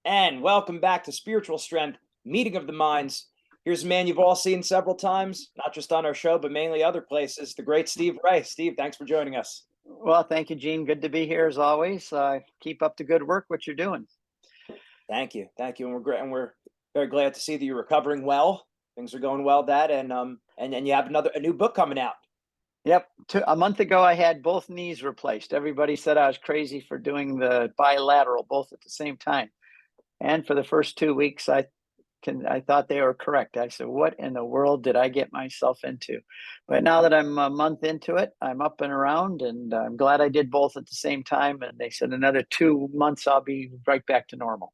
And welcome back to Spiritual Strength, Meeting of the Minds. Here's a man you've all seen several times, not just on our show, but mainly other places, the great Steve Ray. Steve, thanks for joining us. Well, thank you, Gene. Good to be here as always. Keep up the good work, what you're doing. Thank you. Thank you. And we're great, and we're very glad to see that you're recovering well. Things are going well, Dad, and you have a new book coming out. Yep. A month ago, I had both knees replaced. Everybody said I was crazy for doing the bilateral both at the same time. And for the first 2 weeks, I thought they were correct. I said, what in the world did I get myself into? But now that I'm a month into it, I'm up and around, and I'm glad I did both at the same time. And they said another 2 months, I'll be right back to normal.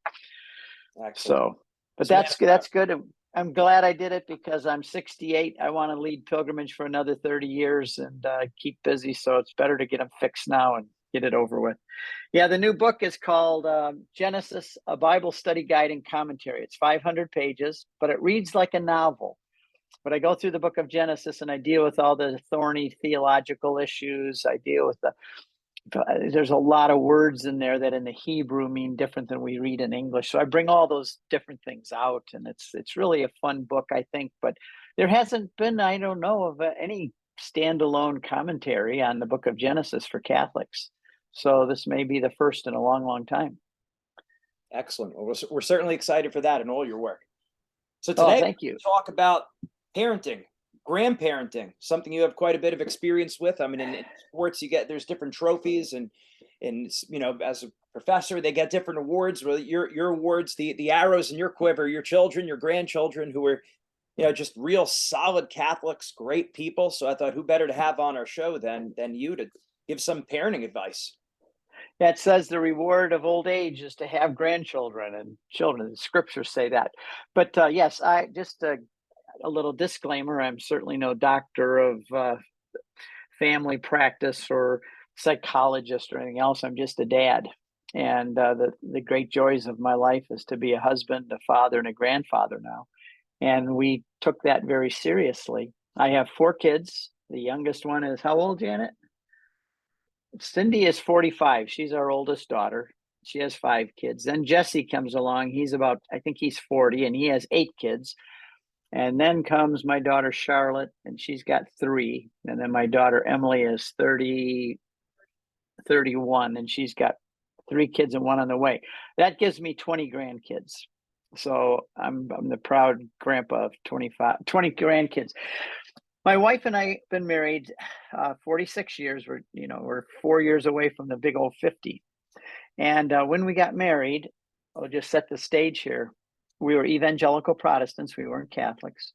Excellent. So, but So, that's good. I'm glad I did it because I'm 68. I want to lead pilgrimage for another 30 years and keep busy. So it's better to get them fixed now and get it over with. Yeah, the new book is called Genesis, a Bible study guide and commentary. It's 500 pages, but it reads like a novel. But I go through the book of Genesis and I deal with all the thorny theological issues. I deal with there's a lot of words in there that in the Hebrew mean different than we read in English. So I bring all those different things out, and it's really a fun book, I think. But there hasn't been, I don't know, of any standalone commentary on the book of Genesis for Catholics. So this may be the first in a long, long time. excellent. Well, we're certainly excited for that and all your work. So Oh, today, thank you. we talk about parenting, grandparenting, something you have quite a bit of experience with. I mean, in sports, there's different trophies, and as a professor, they get different awards. Well, your awards, the arrows in your quiver, your children, your grandchildren, who are just real solid Catholics, great people. So I thought, who better to have on our show than you to give some parenting advice. That says the reward of old age is to have grandchildren and children. The scriptures say that. But yes, I just a little disclaimer. I'm certainly no doctor of family practice or psychologist or anything else. I'm just a dad. And the great joys of my life is to be a husband, a father, and a grandfather now. And we took that very seriously. I have 4 kids. The youngest one is how old, Janet? Cindy is 45. She's our oldest daughter. She has 5 kids. Then Jesse comes along. I think he's 40, and he has 8 kids. And then comes my daughter Charlotte, and she's got 3. And then my daughter Emily is 31, and she's got 3 kids and 1 on the way. That gives me 20 grandkids. So I'm the proud grandpa of 20 grandkids. My wife and I have been married 46 years. We're 4 years away from the big old 50. And when we got married, I'll just set the stage here. We were evangelical Protestants. We weren't Catholics.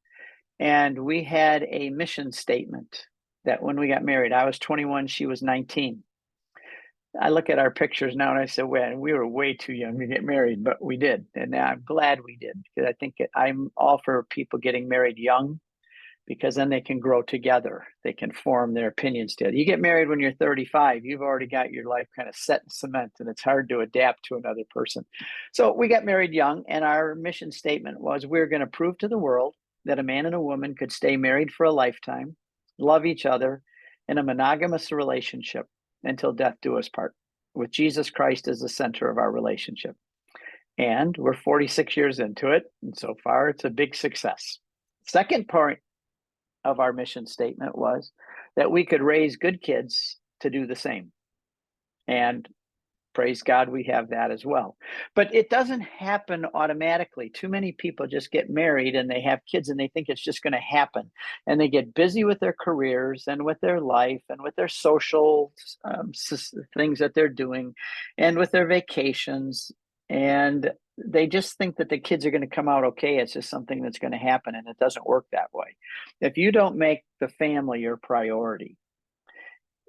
And we had a mission statement that when we got married, I was 21, she was 19. I look at our pictures now and I say, well, we were way too young to get married, but we did. And I'm glad we did, because I think I'm all for people getting married young, because then they can grow together. They can form their opinions together. You get married when you're 35, you've already got your life kind of set in cement, and it's hard to adapt to another person. So we got married young, and our mission statement was we're going to prove to the world that a man and a woman could stay married for a lifetime, love each other in a monogamous relationship until death do us part, with Jesus Christ as the center of our relationship. And we're 46 years into it, and so far it's a big success. Second part of our mission statement was that we could raise good kids to do the same. And praise God, we have that as well. But it doesn't happen automatically. Too many people just get married and they have kids and they think it's just going to happen. And they get busy with their careers and with their life and with their social things that they're doing and with their vacations. And they just think that the kids are going to come out okay. It's just something that's going to happen, and it doesn't work that way. If you don't make the family your priority,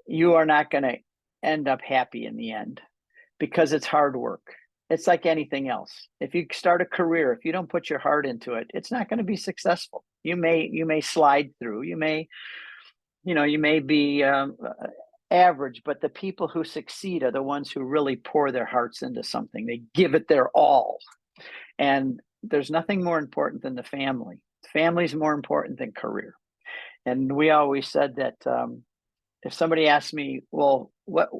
you are not going to end up happy in the end, because it's hard work. It's like anything else. If you start a career, if you don't put your heart into it, it's not going to be successful. You may slide through. You may be average, but the people who succeed are the ones who really pour their hearts into something. They give it their all. And there's nothing more important than the family. Family is more important than career. And we always said that if somebody asked me, well, what,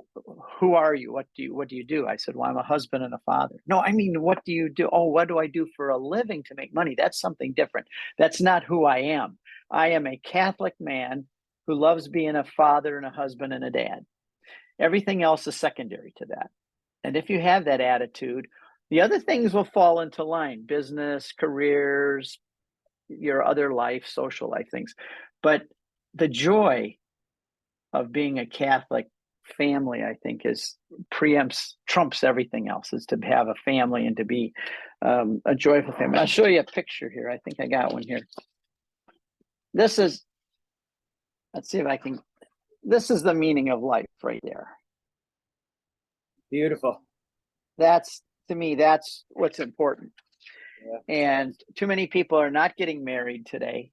who are you? What do you do? I said, well, I'm a husband and a father. No, I mean, what do you do? Oh, what do I do for a living to make money? That's something different. That's not who I am. I am a Catholic man who loves being a father and a husband and a dad. Everything else is secondary to that. And if you have that attitude, the other things will fall into line: business, careers, your other life, social life things. But the joy of being a Catholic family, I think, is trumps everything else. Is to have a family and to be a joyful family. I'll show you a picture here. I think I got one here. This is, let's see if I can. This is the meaning of life right there. Beautiful. That's, to me, that's what's important. Yeah. And too many people are not getting married today.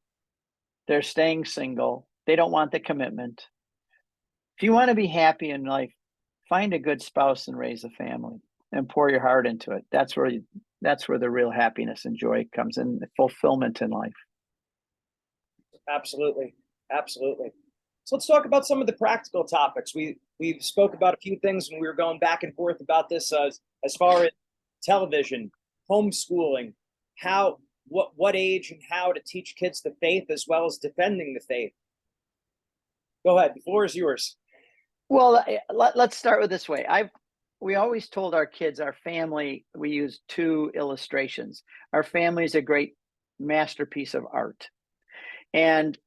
They're staying single. They don't want the commitment. If you want to be happy in life, find a good spouse and raise a family and pour your heart into it. That's where the real happiness and joy comes in, fulfillment in life. Absolutely. Absolutely. So let's talk about some of the practical topics. We spoke about a few things when we were going back and forth about this, as far as television, homeschooling, how, what age and how to teach kids the faith as well as defending the faith. Go ahead. The floor is yours. Well, let's start with this way. We always told our kids, our family, we use two illustrations. Our family is a great masterpiece of art. And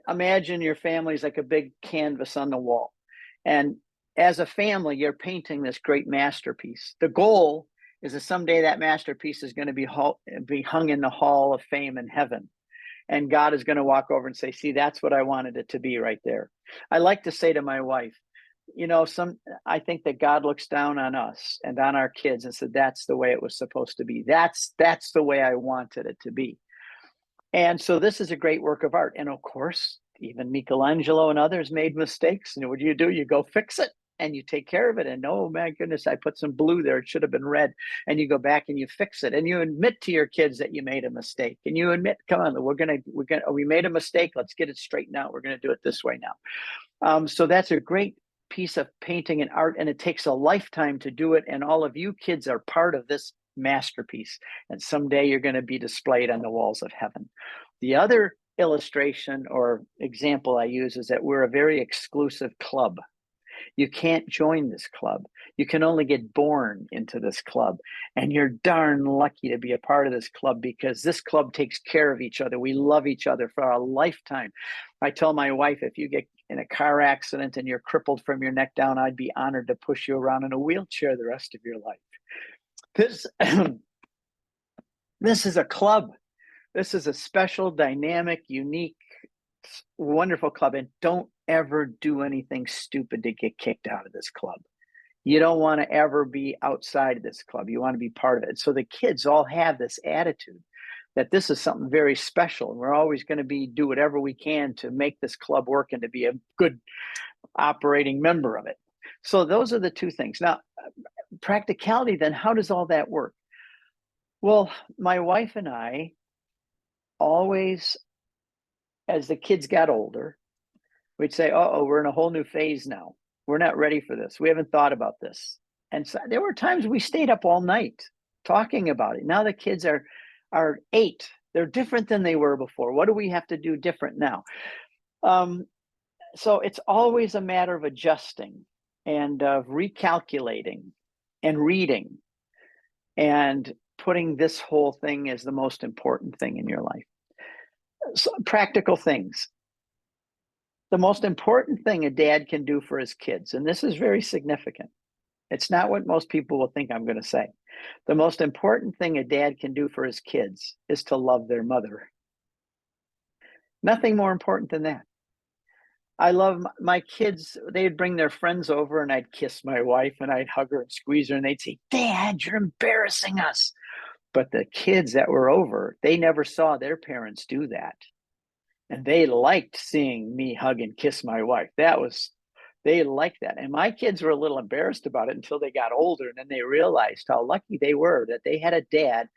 imagine your family is like a big canvas on the wall. And as a family, you're painting this great masterpiece. The goal is that someday that masterpiece is going to be hung in the Hall of Fame in heaven. And God is going to walk over and say, see, that's what I wanted it to be right there. I like to say to my wife, I think that God looks down on us and on our kids and said, that's the way it was supposed to be. That's the way I wanted it to be. And so this is a great work of art. And of course, even Michelangelo and others made mistakes. And what do? You go fix it and you take care of it. And oh my goodness, I put some blue there. It should have been red. And you go back and you fix it. And you admit to your kids that you made a mistake. And you admit, come on, we made a mistake. Let's get it straightened out. We're going to do it this way now. So that's a great piece of painting and art. And it takes a lifetime to do it. And all of you kids are part of this masterpiece. And someday you're going to be displayed on the walls of heaven. The other illustration or example I use is that we're a very exclusive club. You can't join this club. You can only get born into this club. And you're darn lucky to be a part of this club because this club takes care of each other. We love each other for a lifetime. I tell my wife, if you get in a car accident and you're crippled from your neck down, I'd be honored to push you around in a wheelchair the rest of your life. This is a club. This is a special, dynamic, unique, wonderful club. And don't ever do anything stupid to get kicked out of this club. You don't want to ever be outside of this club. You want to be part of it. So the kids all have this attitude that this is something very special. And we're always going to do whatever we can to make this club work and to be a good operating member of it. So those are the two things. Now, practicality, then, how does all that work? Well, my wife and I always, as the kids got older, we'd say, we're in a whole new phase now. We're not ready for this. We haven't thought about this. And so there were times we stayed up all night talking about it. Now the kids are 8. They're different than they were before. What do we have to do different now? So it's always a matter of adjusting and of recalculating and reading and putting this whole thing as the most important thing in your life. So, practical things. The most important thing a dad can do for his kids, and this is very significant. It's not what most people will think I'm going to say. The most important thing a dad can do for his kids is to love their mother. Nothing more important than that. I love my kids. They'd bring their friends over and I'd kiss my wife and I'd hug her and squeeze her and they'd say, Dad, you're embarrassing us. But the kids that were over, they never saw their parents do that. And they liked seeing me hug and kiss my wife. They liked that. And my kids were a little embarrassed about it until they got older. And then they realized how lucky they were that they had a dad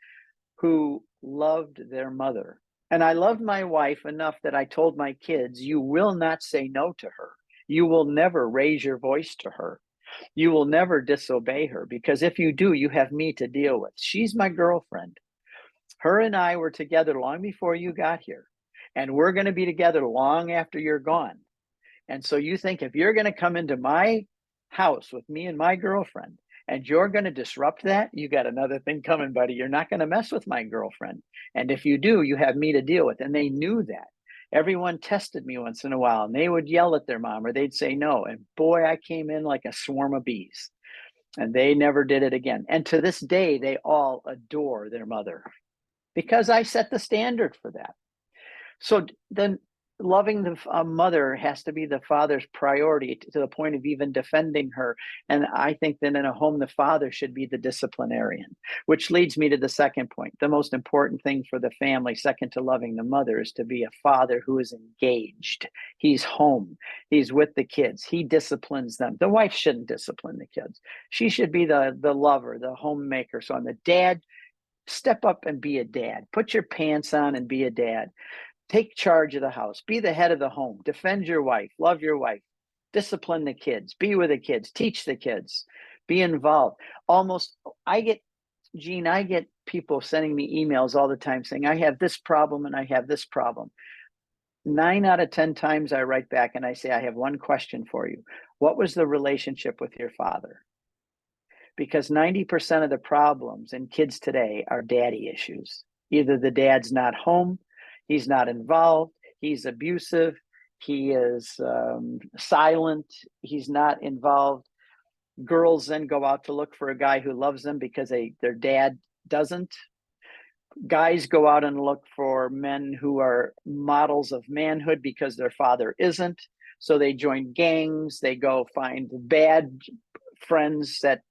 who loved their mother. And I loved my wife enough that I told my kids, you will not say no to her. You will never raise your voice to her. You will never disobey her, because if you do, you have me to deal with. She's my girlfriend. Her and I were together long before you got here, and we're going to be together long after you're gone. And so you think if you're going to come into my house with me and my girlfriend and you're going to disrupt that, you got another thing coming, buddy. You're not going to mess with my girlfriend. And if you do, you have me to deal with. And they knew that. Everyone tested me once in a while, and they would yell at their mom or they'd say no. And boy, I came in like a swarm of bees, and they never did it again. And to this day, they all adore their mother because I set the standard for that. So then loving the mother has to be the father's priority, to the point of even defending her. And I think that in a home, the father should be the disciplinarian, which leads me to the second point. The most important thing for the family, second to loving the mother, is to be a father who is engaged. He's home. He's with the kids. He disciplines them. The wife shouldn't discipline the kids. She should be the lover, the homemaker. So I'm the dad. Step up and be a dad. Put your pants on and be a dad. Take charge of the house. Be the head of the home. Defend your wife. Love your wife. Discipline the kids. Be with the kids. Teach the kids. Be involved. Gene, I get people sending me emails all the time saying, I have this problem and I have this problem. 9 out of 10 times I write back and I say, I have one question for you. What was the relationship with your father? Because 90% of the problems in kids today are daddy issues. Either the dad's not home, he's not involved, he's abusive, he is silent, he's not involved. Girls then go out to look for a guy who loves them because their dad doesn't. Guys go out and look for men who are models of manhood because their father isn't. So they join gangs, they go find bad friends that,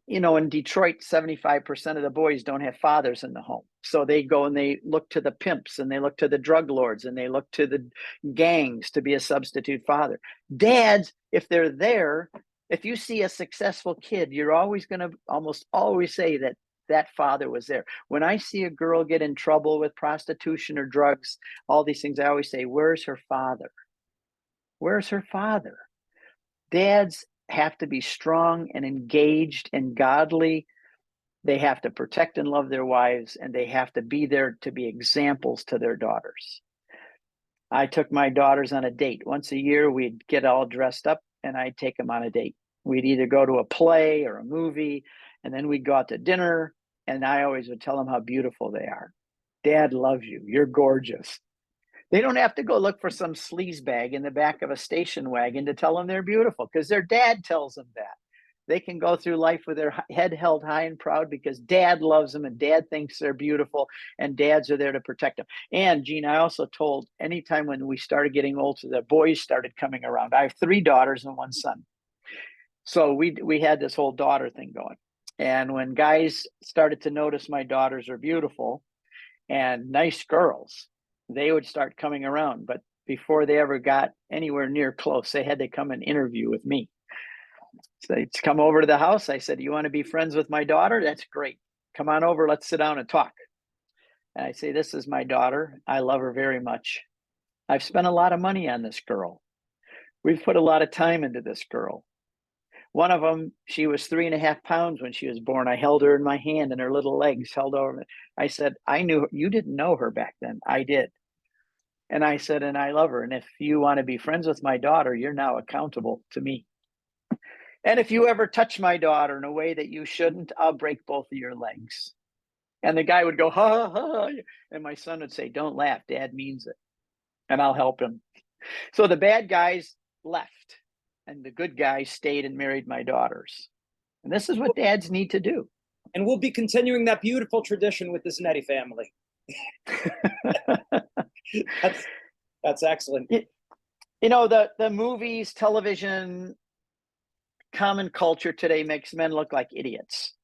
in Detroit, 75% of the boys don't have fathers in the home. So they go and they look to the pimps and they look to the drug lords and they look to the gangs to be a substitute father. Dads, if they're there, if you see a successful kid, you're always going to almost always say that father was there. When I see a girl get in trouble with prostitution or drugs, all these things, I always say, where's her father? Where's her father? Dads have to be strong and engaged and godly. They have to protect and love their wives, and they have to be there to be examples to their daughters. I took my daughters on a date. Once a year, we'd get all dressed up and I'd take them on a date. We'd either go to a play or a movie, and then we'd go out to dinner. And I always would tell them how beautiful they are. Dad loves you. You're gorgeous. They don't have to go look for some sleazebag in the back of a station wagon to tell them they're beautiful, because their dad tells them that. They can go through life with their head held high and proud because dad loves them and dad thinks they're beautiful, and dads are there to protect them. And Gene, I also told, anytime when we started getting older, the boys started coming around. I have 3 daughters and 1 son. So we had this whole daughter thing going. And when guys started to notice my daughters are beautiful and nice girls, they would start coming around. But before they ever got anywhere near close, they had to come and interview with me. So they'd come over to the house. I said, you want to be friends with my daughter? That's great. Come on over. Let's sit down and talk. And I say, this is my daughter. I love her very much. I've spent a lot of money on this girl. We've put a lot of time into this girl. One of them, she was 3.5 pounds when she was born. I held her in my hand and her little legs held over. I said, I knew her. You didn't know her back then. I did. And I said, and I love her. And if you want to be friends with my daughter, you're now accountable to me. And if you ever touch my daughter in a way that you shouldn't, I'll break both of your legs. And the guy would go, ha, ha, ha. And my son would say, don't laugh. Dad means it. And I'll help him. So the bad guys left. And the good guys stayed and married my daughters. And this is what dads need to do. And we'll be continuing that beautiful tradition with the Zanetti family. That's excellent. The movies, television, common culture today makes men look like idiots.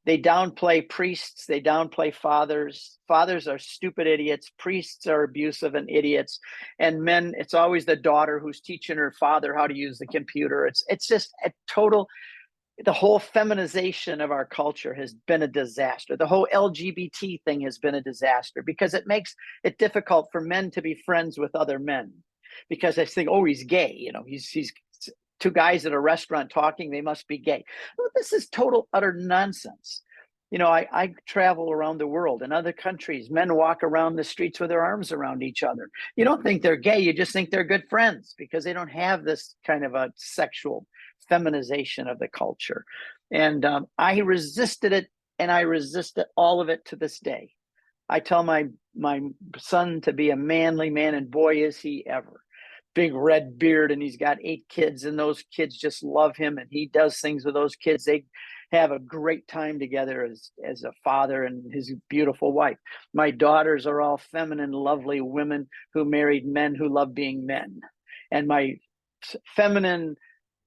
They downplay priests. They downplay fathers. Fathers are stupid idiots. Priests are abusive and idiots. And men, it's always the daughter who's teaching her father how to use the computer. It's just a total, the whole feminization of our culture has been a disaster. The whole LGBT thing has been a disaster because it makes it difficult for men to be friends with other men. because I think, oh, he's gay. You know, he's two guys at a restaurant talking, they must be gay. Well, this is total utter nonsense. You know, I travel around the world. In other countries, men walk around the streets with their arms around each other. You don't think they're gay, you just think they're good friends because they don't have this kind of a sexual feminization of the culture. And I resisted it, and I resisted all of it to this day. I tell my son to be a manly man, and boy, is he ever. Big red beard, and he's got 8 kids, and those kids just love him, and he does things with those kids. They have a great time together as a father and his beautiful wife. My daughters are all feminine, lovely women who married men who love being men. And my feminine,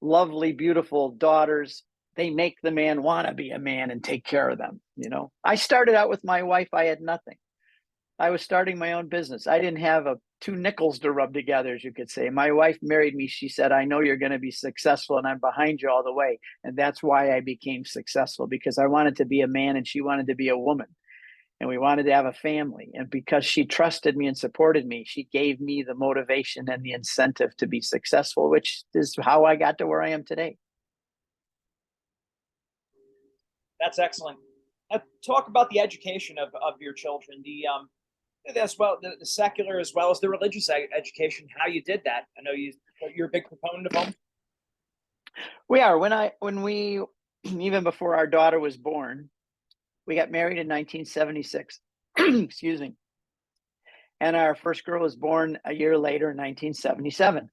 lovely, beautiful daughters, they make the man want to be a man and take care of them. You know, I started out with my wife, I had nothing. I was starting my own business. I didn't have 2 nickels to rub together, as you could say. My wife married me. She said, I know you're going to be successful, and I'm behind you all the way. And that's why I became successful, because I wanted to be a man and she wanted to be a woman. And we wanted to have a family. And because she trusted me and supported me, she gave me the motivation and the incentive to be successful, which is how I got to where I am today. That's excellent. Talk about the education of your children, as well, the secular as well as the religious education, how you did that. I know you're a big proponent of home. We are. When we even before our daughter was born, we got married in 1976. Excuse me. And our first girl was born a year later in 1977.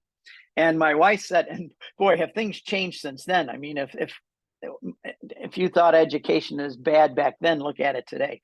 And my wife said, and boy, have things changed since then. I mean, if you thought education is bad back then, look at it today.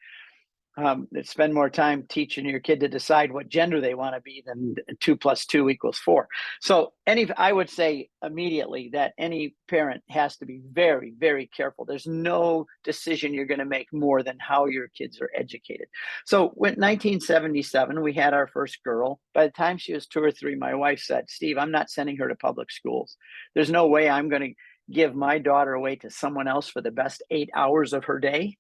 Spend more time teaching your kid to decide what gender they want to be than 2 + 2 = 4. So I would say immediately that any parent has to be very, very careful. There's no decision you're going to make more than how your kids are educated. So in 1977, we had our first girl. By the time she was 2 or 3, my wife said, Steve, I'm not sending her to public schools. There's no way I'm going to give my daughter away to someone else for the best 8 hours of her day.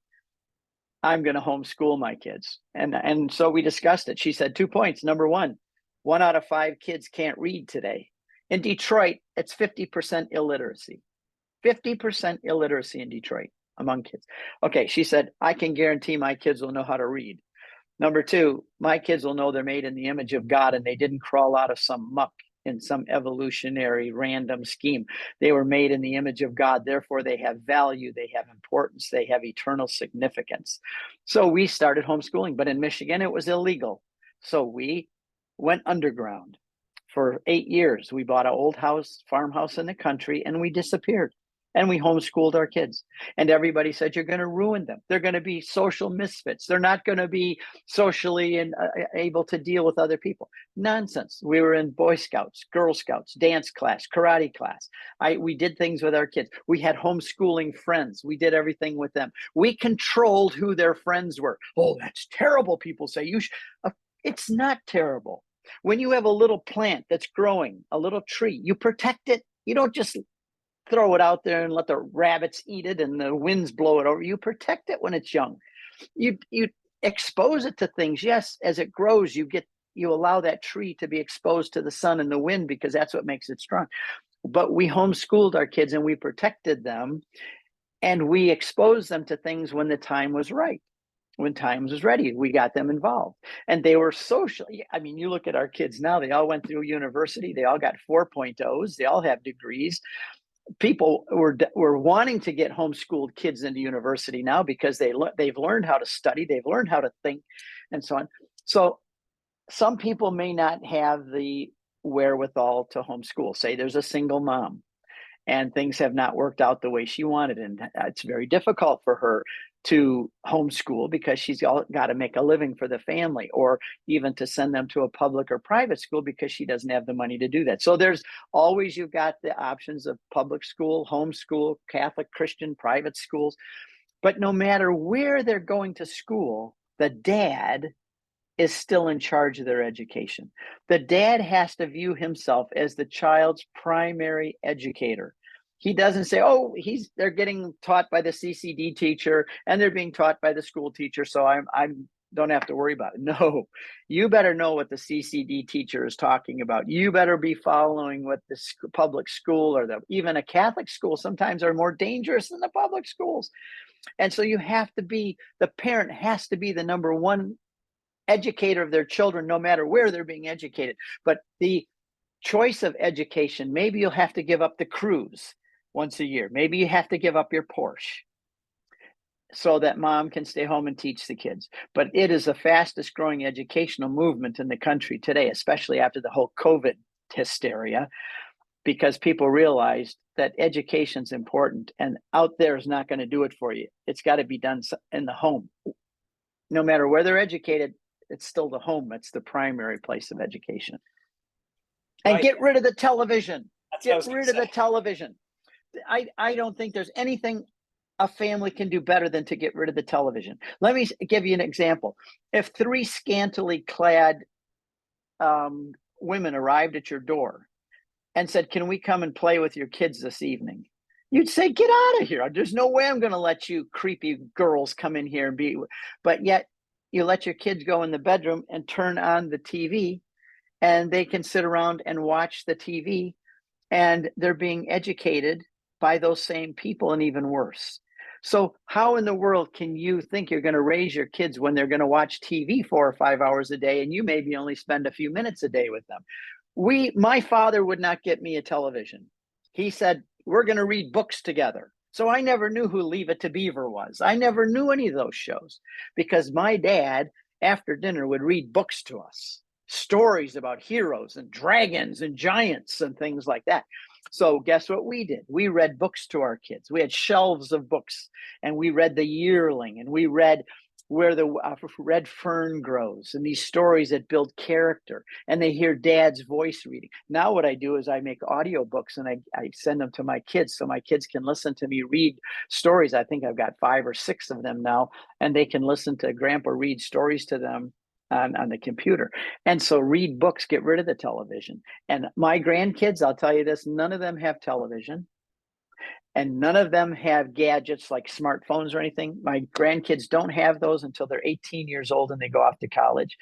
I'm going to homeschool my kids. And so we discussed it. She said 2 points. Number 1 out of 5 kids can't read today. In Detroit, it's 50% illiteracy. 50% illiteracy in Detroit among kids. Okay, she said, I can guarantee my kids will know how to read. Number 2, my kids will know they're made in the image of God and they didn't crawl out of some muck in some evolutionary random scheme. They were made in the image of God. Therefore, they have value, they have importance, they have eternal significance. So we started homeschooling, but in Michigan, it was illegal. So we went underground. For 8 years, we bought an old farmhouse in the country, and we disappeared. And we homeschooled our kids. And everybody said, you're going to ruin them. They're going to be social misfits. They're not going to be socially and able to deal with other people. Nonsense. We were in Boy Scouts, Girl Scouts, dance class, karate class. We did things with our kids. We had homeschooling friends. We did everything with them. We controlled who their friends were. Oh, that's terrible, people say. It's not terrible. When you have a little plant that's growing, a little tree, you protect it. You don't just throw it out there and let the rabbits eat it and the winds blow it over. You protect it when it's young. You expose it to things. Yes, as it grows, you allow that tree to be exposed to the sun and the wind because that's what makes it strong. But we homeschooled our kids and we protected them, and we exposed them to things when the time was right. When time was ready, we got them involved, and they were social. I mean, you look at our kids now, they all went through university. They all got 4.0s. They all have degrees. People were wanting to get homeschooled kids into university now because they've learned how to study, they've learned how to think, and so on. So some people may not have the wherewithal to homeschool. Say there's a single mom and things have not worked out the way she wanted, and it's very difficult for her to homeschool because she's got to make a living for the family, or even to send them to a public or private school because she doesn't have the money to do that. So you've got the options of public school, homeschool, Catholic, Christian, private schools. But no matter where they're going to school, the dad is still in charge of their education. The dad has to view himself as the child's primary educator. He doesn't say, oh, they're getting taught by the CCD teacher and they're being taught by the school teacher, so I'm don't have to worry about it. No, you better know what the CCD teacher is talking about. You better be following what the public school or even a Catholic school sometimes are more dangerous than the public schools. And so you have to be, the parent has to be the number one educator of their children, no matter where they're being educated. But the choice of education, maybe you'll have to give up the cruise once a year. Maybe you have to give up your Porsche so that mom can stay home and teach the kids. But it is the fastest growing educational movement in the country today, especially after the whole COVID hysteria, because people realized that education's important, and out there is not going to do it for you. It's got to be done in the home. No matter where they're educated, it's still the home. That's the primary place of education. And Right. get rid of the television. That's what I Get was gonna rid of say. the television. I don't think there's anything a family can do better than to get rid of the television. Let me give you an example. If three scantily clad women arrived at your door and said, "Can we come and play with your kids this evening?" You'd say, "Get out of here. There's no way I'm going to let you creepy girls come in here and be." But yet you let your kids go in the bedroom and turn on the TV, and they can sit around and watch the TV, and they're being educated by those same people, and even worse. So how in the world can you think you're going to raise your kids when they're going to watch TV 4 or 5 hours a day, and you maybe only spend a few minutes a day with them? My father would not get me a television. He said, "We're going to read books together." So I never knew who Leave It to Beaver was. I never knew any of those shows, because my dad, after dinner, would read books to us, stories about heroes and dragons and giants and things like that. So guess what we did? We read books to our kids. We had shelves of books, and we read The Yearling, and we read Where the Red Fern Grows, and these stories that build character, and they hear dad's voice reading. Now what I do is I make audiobooks, and I send them to my kids so my kids can listen to me read stories. I think I've got 5 or 6 of them now, and they can listen to Grandpa read stories to them on the computer. And so read books, get rid of the television. And my grandkids, I'll tell you this, none of them have television, and none of them have gadgets like smartphones or anything. My grandkids don't have those until they're 18 years old and they go off to college.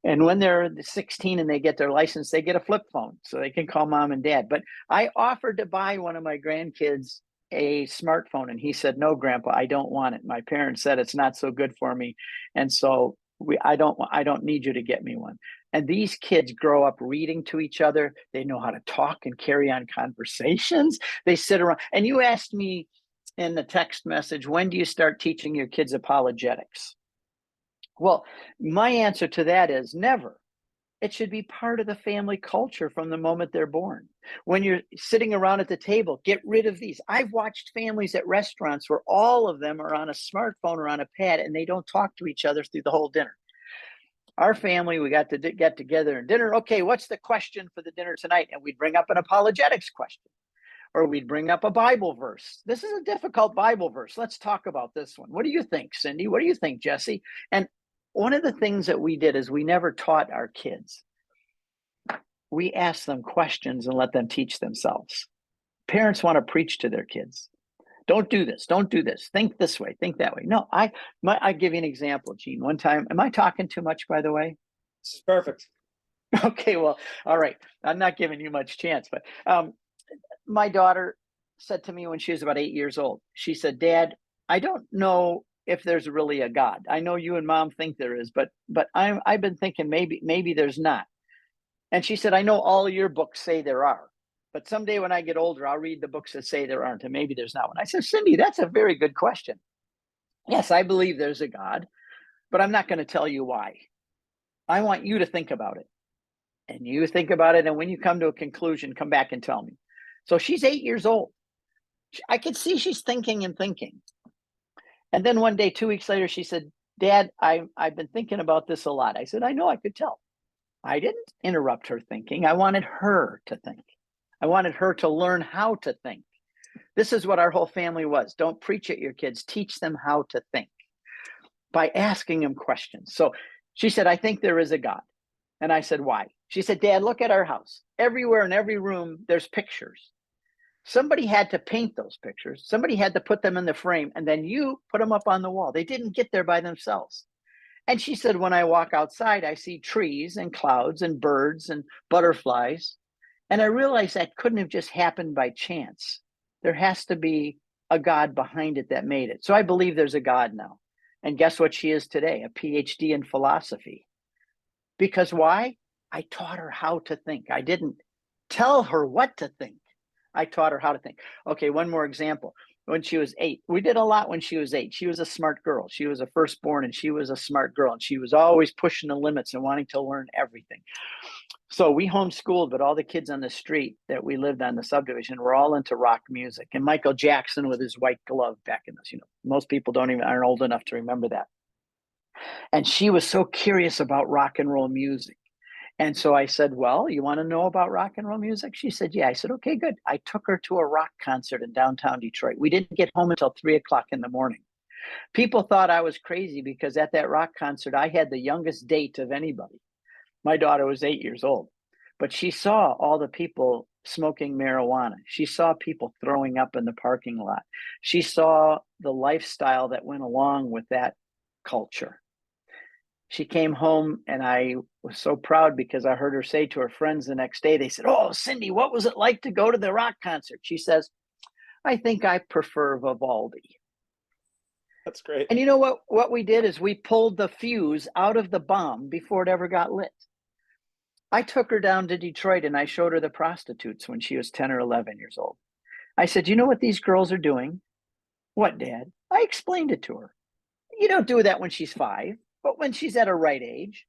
And when they're 16 and they get their license, they get a flip phone so they can call mom and dad. But I offered to buy one of my grandkids a smartphone, and he said, "No, Grandpa, I don't want it. My parents said it's not so good for me, and so I don't need you to get me one." And these kids grow up reading to each other. They know how to talk and carry on conversations. They sit around. And you asked me in the text message, when do you start teaching your kids apologetics? Well, my answer to that is never. It should be part of the family culture from the moment they're born. When you're sitting around at the table, get rid of these. I've watched families at restaurants where all of them are on a smartphone or on a pad, and they don't talk to each other through the whole dinner. Our family, we got to get together and dinner. Okay, what's the question for the dinner tonight? And we'd bring up an apologetics question, or we'd bring up a Bible verse. This is a difficult Bible verse. Let's talk about this one. What do you think, Cindy? What do you think, Jesse? And one of the things that we did is we never taught our kids. We asked them questions and let them teach themselves. Parents want to preach to their kids. Don't do this. Don't do this. Think this way. Think that way. No, I give you an example, Gene. One time, am I talking too much, by the way? This is perfect. Okay, well, all right. I'm not giving you much chance, but my daughter said to me when she was about 8 years old, she said, "Dad, I don't know if there's really a God. I know you and mom think there is, but I've been thinking maybe there's not." And she said, "I know all your books say there are, but someday when I get older, I'll read the books that say there aren't, and maybe there's not one." I said, "Cindy, that's a very good question. Yes, I believe there's a God, but I'm not going to tell you why. I want you to think about it. And you think about it, and when you come to a conclusion, come back and tell me." So she's 8 years old. I could see she's thinking and thinking. And then one day, 2 weeks later, she said, "Dad, I've been thinking about this a lot." I said, "I know, I could tell." I didn't interrupt her thinking. I wanted her to think. I wanted her to learn how to think. This is what our whole family was. Don't preach at your kids. Teach them how to think by asking them questions. So she said, "I think there is a God." And I said, "Why?" She said, "Dad, look at our house. Everywhere in every room, there's pictures. Somebody had to paint those pictures. Somebody had to put them in the frame, and then you put them up on the wall. They didn't get there by themselves. And she said, when I walk outside, I see trees and clouds and birds and butterflies. And I realized that couldn't have just happened by chance. There has to be a God behind it that made it. So I believe there's a God now. And guess what she is today? A PhD in philosophy. Because why? I taught her how to think. I didn't tell her what to think. I taught her how to think. Okay, one more example. When she was 8, we did a lot when she was 8. She was a smart girl. She was a firstborn and she was a smart girl. And she was always pushing the limits and wanting to learn everything. So we homeschooled, but all the kids on the street that we lived on the subdivision were all into rock music. And Michael Jackson with his white glove back in this, most people aren't old enough to remember that. And she was so curious about rock and roll music. And so I said, well, you want to know about rock and roll music? She said, yeah. I said, okay, good. I took her to a rock concert in downtown Detroit. We didn't get home until 3:00 in the morning. People thought I was crazy because at that rock concert, I had the youngest date of anybody. My daughter was 8 years old, but she saw all the people smoking marijuana. She saw people throwing up in the parking lot. She saw the lifestyle that went along with that culture. She came home and I was so proud because I heard her say to her friends the next day, they said, oh, Cindy, what was it like to go to the rock concert? She says, I think I prefer Vivaldi. That's great. And you know what we did is we pulled the fuse out of the bomb before it ever got lit. I took her down to Detroit and I showed her the prostitutes when she was 10 or 11 years old. I said, you know what these girls are doing? What, Dad? I explained it to her. You don't do that when she's 5, but when she's at a right age.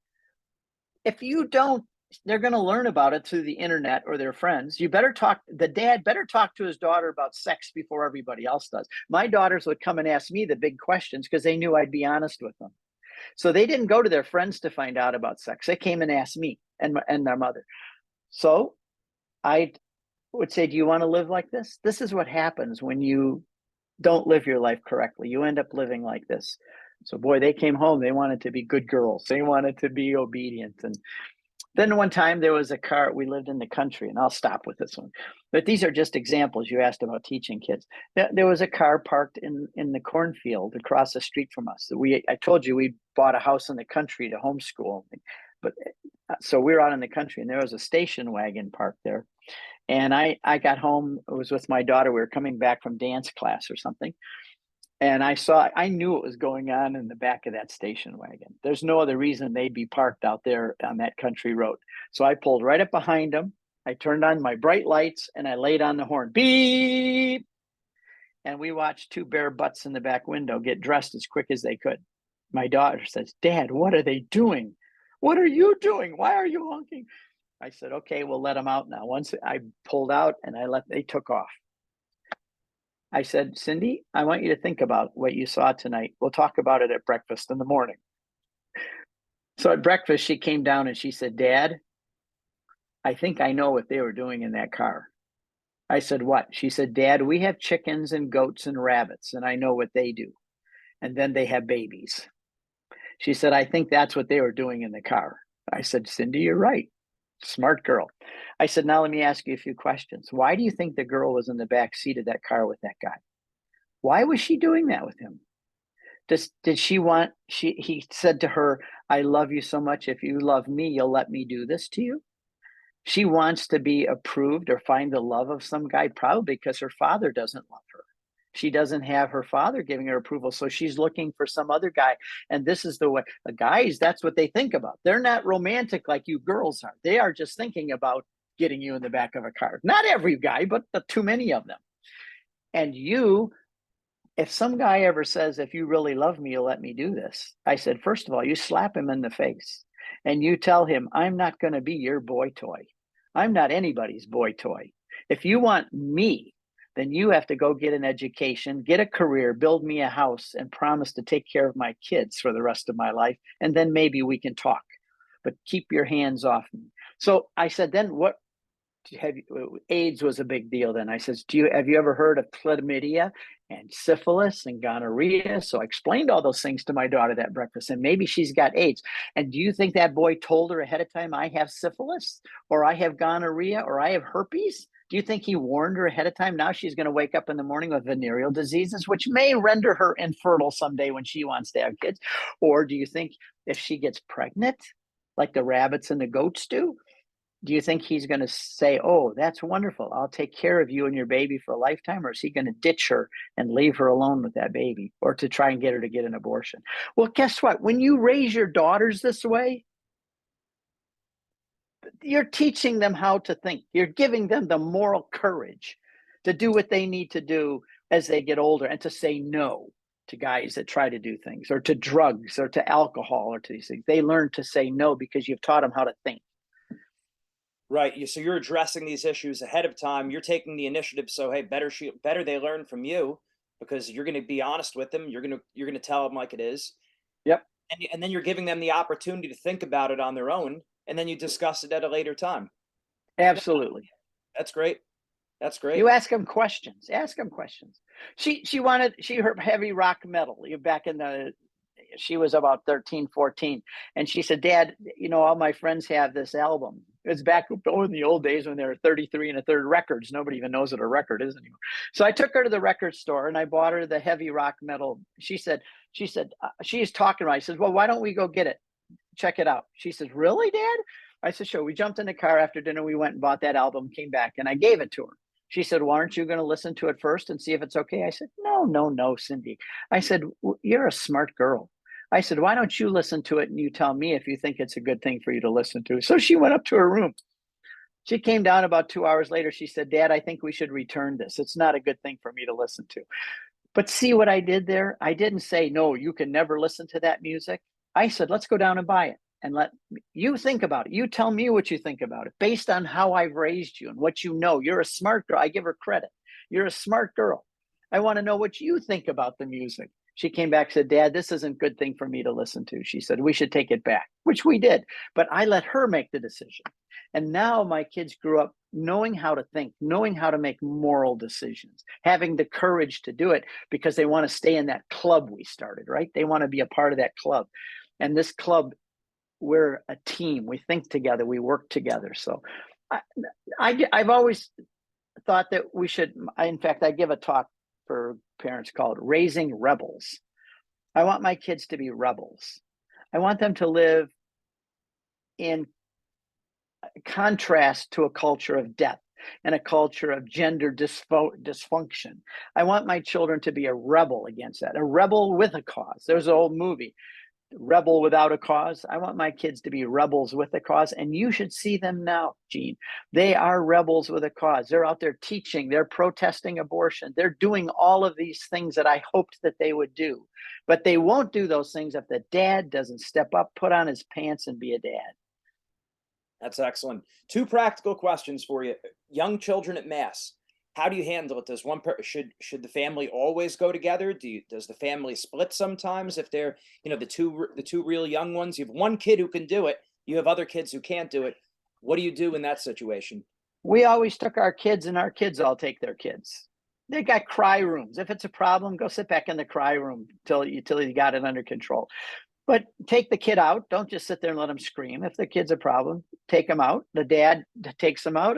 If you don't, they're going to learn about it through the internet or their friends. The dad better talk to his daughter about sex before everybody else does. My daughters would come and ask me the big questions because they knew I'd be honest with them. So they didn't go to their friends to find out about sex. They came and asked me and their mother. So I would say, do you want to live like this? This is what happens when you don't live your life correctly. You end up living like this. So boy, they came home. They wanted to be good girls. They wanted to be obedient. And then one time there was a car. We lived in the country, and I'll stop with this one. But these are just examples. You asked about teaching kids. There was a car parked in the cornfield across the street from us. I told you we bought a house in the country to homeschool. But so we were out in the country, and there was a station wagon parked there. And I got home. It was with my daughter. We were coming back from dance class or something. And I knew what was going on in the back of that station wagon. There's no other reason they'd be parked out there on that country road. So I pulled right up behind them. I turned on my bright lights and I laid on the horn. Beep. And we watched 2 bare butts in the back window get dressed as quick as they could. My daughter says, Dad, what are they doing? What are you doing? Why are you honking? I said, okay, we'll let them out now. Once I pulled out and they took off. I said, Cindy, I want you to think about what you saw tonight. We'll talk about it at breakfast in the morning. So at breakfast, she came down and she said, Dad, I think I know what they were doing in that car. I said, what? She said, Dad, we have chickens and goats and rabbits, and I know what they do. And then they have babies. She said, I think that's what they were doing in the car. I said, Cindy, you're right. Smart girl. I said, now let me ask you a few questions. Why do you think the girl was in the back seat of that car with that guy? Why was she doing that with him? He said to her, I love you so much. If you love me, you'll let me do this to you. She wants to be approved or find the love of some guy, probably because her father doesn't love her. She doesn't have her father giving her approval. So she's looking for some other guy. And this is the way the guys, that's what they think about. They're not romantic like you girls are. They are just thinking about getting you in the back of a car. Not every guy, but too many of them. And if some guy ever says, if you really love me, you'll let me do this. I said, first of all, you slap him in the face and you tell him, I'm not going to be your boy toy. I'm not anybody's boy toy. If you want me, then you have to go get an education, get a career, build me a house, and promise to take care of my kids for the rest of my life. And then maybe we can talk, but keep your hands off me. So I said, then what? AIDS was a big deal then. I says, have you ever heard of chlamydia and syphilis and gonorrhea? So I explained all those things to my daughter that breakfast, and maybe she's got AIDS. And do you think that boy told her ahead of time, I have syphilis or I have gonorrhea or I have herpes? Do you think he warned her ahead of time? Now she's going to wake up in the morning with venereal diseases, which may render her infertile someday when she wants to have kids. Or do you think if she gets pregnant, like the rabbits and the goats do you think he's going to say, oh, that's wonderful, I'll take care of you and your baby for a lifetime? Or is he going to ditch her and leave her alone with that baby, or to try and get her to get an abortion? Well, guess what? When you raise your daughters this way, you're teaching them how to think. You're giving them the moral courage to do what they need to do as they get older, and to say no to guys that try to do things, or to drugs, or to alcohol, or to these things. They learn to say no because you've taught them how to think. Right. So you're addressing these issues ahead of time. You're taking the initiative. So hey, better they learn from you, because you're going to be honest with them. You're going to tell them like it is, Yep, and then you're giving them the opportunity to think about it on their own, and then you discuss it at a later time. No, absolutely. that's great. That's great. You ask them questions. Ask them questions. She heard heavy rock metal. You back in the She was about 13, 14, and she said, Dad, all my friends have this album. It's back in the old days when there were 33 and a third records. Nobody even knows what a record is anymore. So I took her to the record store and I bought her the heavy rock metal. She's talking about it. I said, well, why don't we go get it? Check it out. She says, really, Dad? I said, sure. We jumped in the car after dinner. We went and bought that album, came back, and I gave it to her. She said, well, aren't you going to listen to it first and see if it's okay? I said, no, no, no, Cindy. I said, you're a smart girl. I said, why don't you listen to it and you tell me if you think it's a good thing for you to listen to? So she went up to her room. She came down about 2 hours later. She said, Dad, I think we should return this. It's not a good thing for me to listen to. But see what I did there? I didn't say, no, you can never listen to that music. I said, let's go down and buy it and let you think about it. You tell me what you think about it based on how I've raised you and what you know. You're a smart girl. I give her credit. You're a smart girl. I want to know what you think about the music. She came back and said, Dad, this isn't a good thing for me to listen to. She said, we should take it back, which we did. But I let her make the decision. And now my kids grew up knowing how to think, knowing how to make moral decisions, having the courage to do it because they want to stay in that club we started, right? They want to be a part of that club. And this club, we're a team. We think together. We work together. So I've always thought that we should, in fact, I give a talk for parents called Raising Rebels. I want my kids to be rebels. I want them to live in contrast to a culture of death and a culture of gender dysfunction. I want my children to be a rebel against that, a rebel with a cause. There's an old movie, Rebel Without a Cause. I want my kids to be rebels with a cause, and you should see them now, Gene. They are rebels with a cause. They're out there teaching, they're protesting abortion, they're doing all of these things that I hoped that they would do. But they won't do those things if the dad doesn't step up, put on his pants, and be a dad. That's excellent. Two practical questions for you. Young children at mass. How do you handle it? Does should the family always go together? Does the family split sometimes if they're, the two real young ones? You have one kid who can do it. You have other kids who can't do it. What do you do in that situation? We always took our kids, and our kids all take their kids. They got cry rooms. If it's a problem, go sit back in the cry room till you got it under control. But take the kid out. Don't just sit there and let them scream. If the kid's a problem, take them out. The dad takes them out.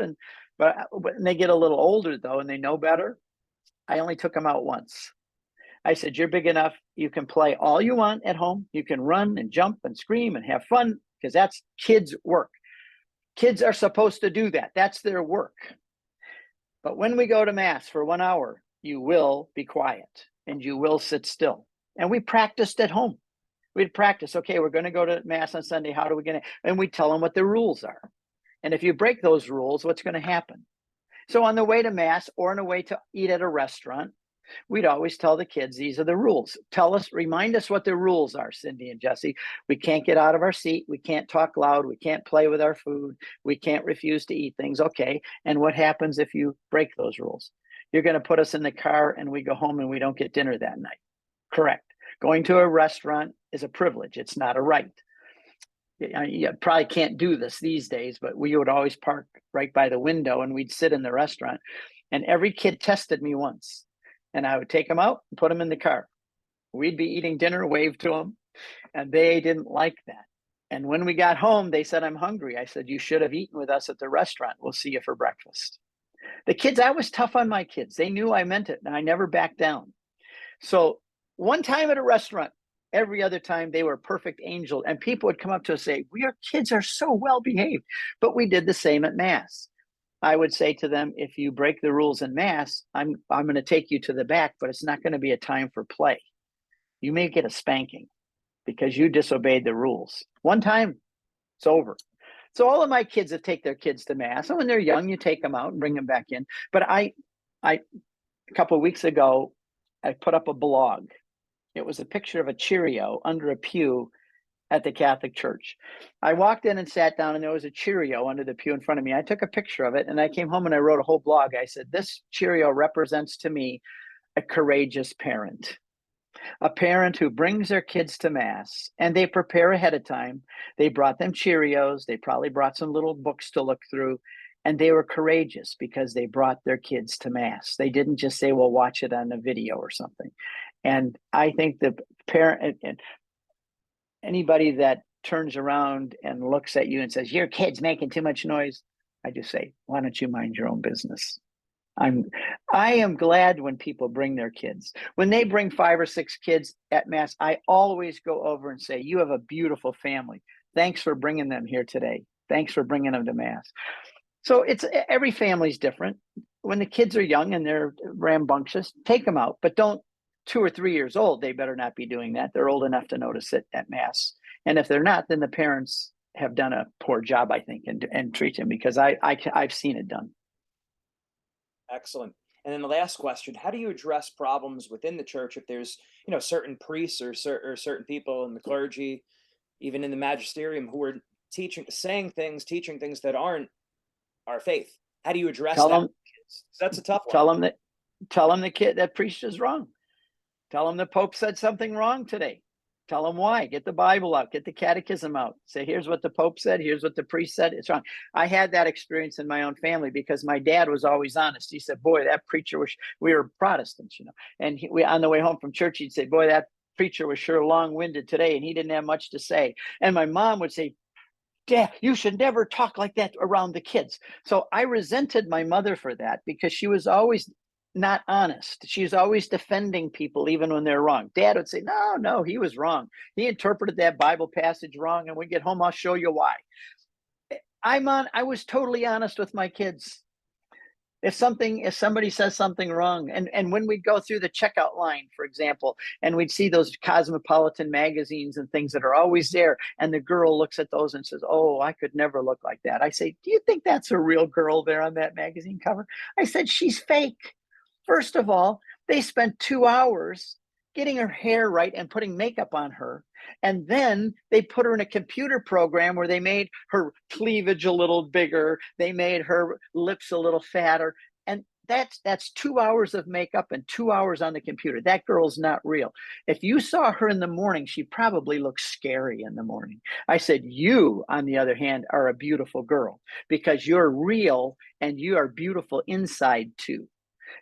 But when they get a little older, though, and they know better, I only took them out once. I said, you're big enough. You can play all you want at home. You can run and jump and scream and have fun, because that's kids' work. Kids are supposed to do that. That's their work. But when we go to mass for 1 hour, you will be quiet and you will sit still. And we practiced at home. We'd practice, okay, we're going to go to mass on Sunday. How do we get it? And we tell them what the rules are. And if you break those rules, what's going to happen? So on the way to mass or on the way to eat at a restaurant, we'd always tell the kids, these are the rules. Remind us what the rules are, Cindy and Jesse. We can't get out of our seat. We can't talk loud. We can't play with our food. We can't refuse to eat things. Okay. And what happens if you break those rules? You're going to put us in the car and we go home and we don't get dinner that night. Correct. Going to a restaurant is a privilege. It's not a right. You probably can't do this these days, but we would always park right by the window and we'd sit in the restaurant. And every kid tested me once. And I would take them out and put them in the car. We'd be eating dinner, wave to them, and they didn't like that. And when we got home, they said, I'm hungry. I said, you should have eaten with us at the restaurant. We'll see you for breakfast. The kids, I was tough on my kids. They knew I meant it, and I never backed down. So one time at a restaurant, every other time they were a perfect angel. And people would come up to us and say, "Your kids are so well behaved." But we did the same at Mass. I would say to them, if you break the rules in Mass, I'm going to take you to the back, but it's not going to be a time for play. You may get a spanking because you disobeyed the rules. One time, it's over. So all of my kids have take their kids to Mass. And when they're young, you take them out and bring them back in. But I a couple of weeks ago, I put up a blog. It was a picture of a Cheerio under a pew at the Catholic Church. I walked in and sat down, and there was a Cheerio under the pew in front of me. I took a picture of it, and I came home and I wrote a whole blog. I said, "This Cheerio represents to me a courageous parent, a parent who brings their kids to Mass, and they prepare ahead of time. They brought them Cheerios. They probably brought some little books to look through, and they were courageous because they brought their kids to Mass. They didn't just say, well, watch it on a video or something." And I think the parent and anybody that turns around and looks at you and says, "Your kid's making too much noise," I just say, "Why don't you mind your own business?" I am glad when people bring their kids. When they bring 5 or 6 kids at Mass, I always go over and say, "You have a beautiful family. Thanks for bringing them here today. Thanks for bringing them to Mass." So it's every family's different. When the kids are young and they're rambunctious, take them out, but don't 2 or 3 years old. They better not be doing that. They're old enough to notice it at Mass. And if they're not, then the parents have done a poor job, I think, and treat them, because I've seen it done. Excellent. And then the last question, how do you address problems within the church if there's, certain priests or certain people in the clergy, even in the magisterium, who are teaching things that aren't our faith? How do you address Tell that them, with kids? That's a tough one. tell them that, tell them the kid that priest is wrong. Tell them the Pope said something wrong today. Tell them why. Get the Bible out. Get the catechism out. Say, here's what the Pope said. Here's what the priest said. It's wrong. I had that experience in my own family because my dad was always honest. He said, "Boy, that preacher was," we were Protestants, and we, on the way home from church, he'd say, "Boy, that preacher was sure long-winded today, and he didn't have much to say." And my mom would say, "Dad, you should never talk like that around the kids." So I resented my mother for that because she was always not honest. She's always defending people even when they're wrong. Dad would say, "No, no, he was wrong. He interpreted that Bible passage wrong, and when we get home, I'll show you why." I was totally honest with my kids. If somebody says something wrong, and when we'd go through the checkout line, for example, and we'd see those cosmopolitan magazines and things that are always there, and the girl looks at those and says, "Oh, I could never look like that," I say, "Do you think that's a real girl there on that magazine cover?" I said, "She's fake. First of all, they spent 2 hours getting her hair right and putting makeup on her. And then they put her in a computer program where they made her cleavage a little bigger. They made her lips a little fatter. And that's 2 hours of makeup and 2 hours on the computer. That girl's not real. If you saw her in the morning, she probably looks scary in the morning." I said, "You, on the other hand, are a beautiful girl because you're real and you are beautiful inside too."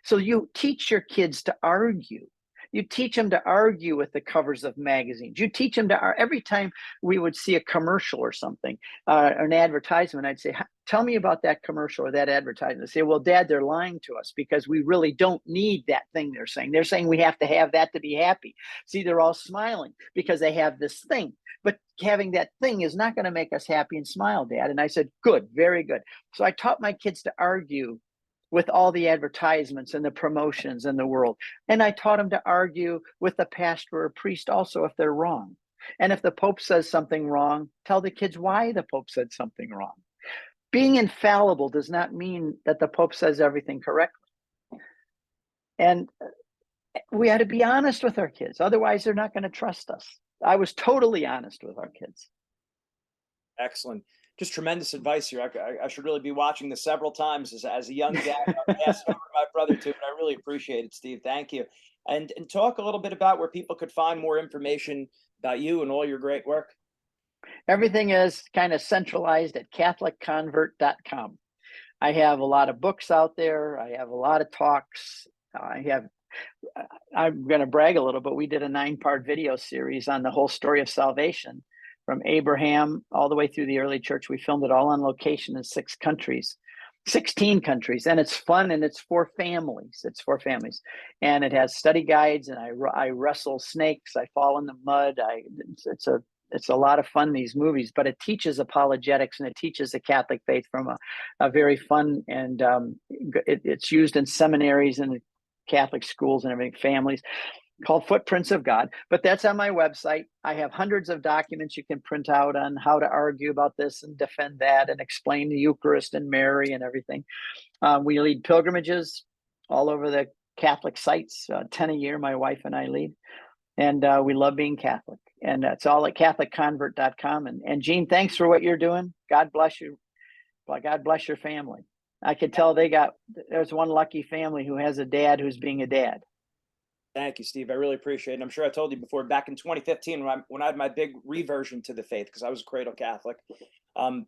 So you teach your kids to argue. You teach them to argue with the covers of magazines. You teach them to every time we would see a commercial or something, or an advertisement, I'd say, "Tell me about that commercial or that advertisement." They say, "Well, Dad, they're lying to us because we really don't need that thing they're saying. They're saying we have to have that to be happy." See, they're all smiling because they have this thing. But having that thing is not going to make us happy and smile, Dad. And I said, "Good, very good." So I taught my kids to argue with all the advertisements and the promotions in the world. And I taught them to argue with the pastor or priest also if they're wrong. And if the Pope says something wrong, tell the kids why the Pope said something wrong. Being infallible does not mean that the Pope says everything correctly. And we had to be honest with our kids. Otherwise, they're not going to trust us. I was totally honest with our kids. Excellent. Just tremendous advice here. I should really be watching this several times as a young dad. I'll pass it over to my brother too, but I really appreciate it, Steve. Thank you. And talk a little bit about where people could find more information about you and all your great work. Everything is kind of centralized at CatholicConvert.com. I have a lot of books out there. I have a lot of talks. I'm going to brag a little, but we did a 9-part video series on the whole story of salvation from Abraham all the way through the early church. We filmed it all on location in 6 countries. 16 countries, and it's fun, and it's for families. It's for families, and it has study guides, and I wrestle snakes, I fall in the mud. It's a lot of fun, these movies, but it teaches apologetics, and it teaches the Catholic faith from a very fun, and it's used in seminaries and Catholic schools and everything, families, called Footprints of God. But that's on my website. I have hundreds of documents you can print out on how to argue about this and defend that and explain the Eucharist and Mary and everything. We lead pilgrimages all over the Catholic sites, 10 a year, my wife and I lead. And we love being Catholic. And that's all at CatholicConvert.com. And Gene, thanks for what you're doing. God bless you. Well, God bless your family. I could tell there's one lucky family who has a dad who's being a dad. Thank you, Steve. I really appreciate it. I'm sure I told you before, back in 2015, when I had my big reversion to the faith, because I was a cradle Catholic,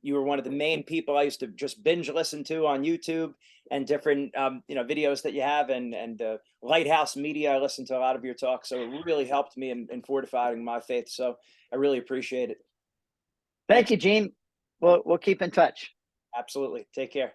you were one of the main people I used to just binge listen to on YouTube and different, videos that you have, and Lighthouse Media. I listened to a lot of your talks, so it really helped me in fortifying my faith. So I really appreciate it. Thank Thanks. you, Gene. We'll keep in touch. Absolutely. Take care.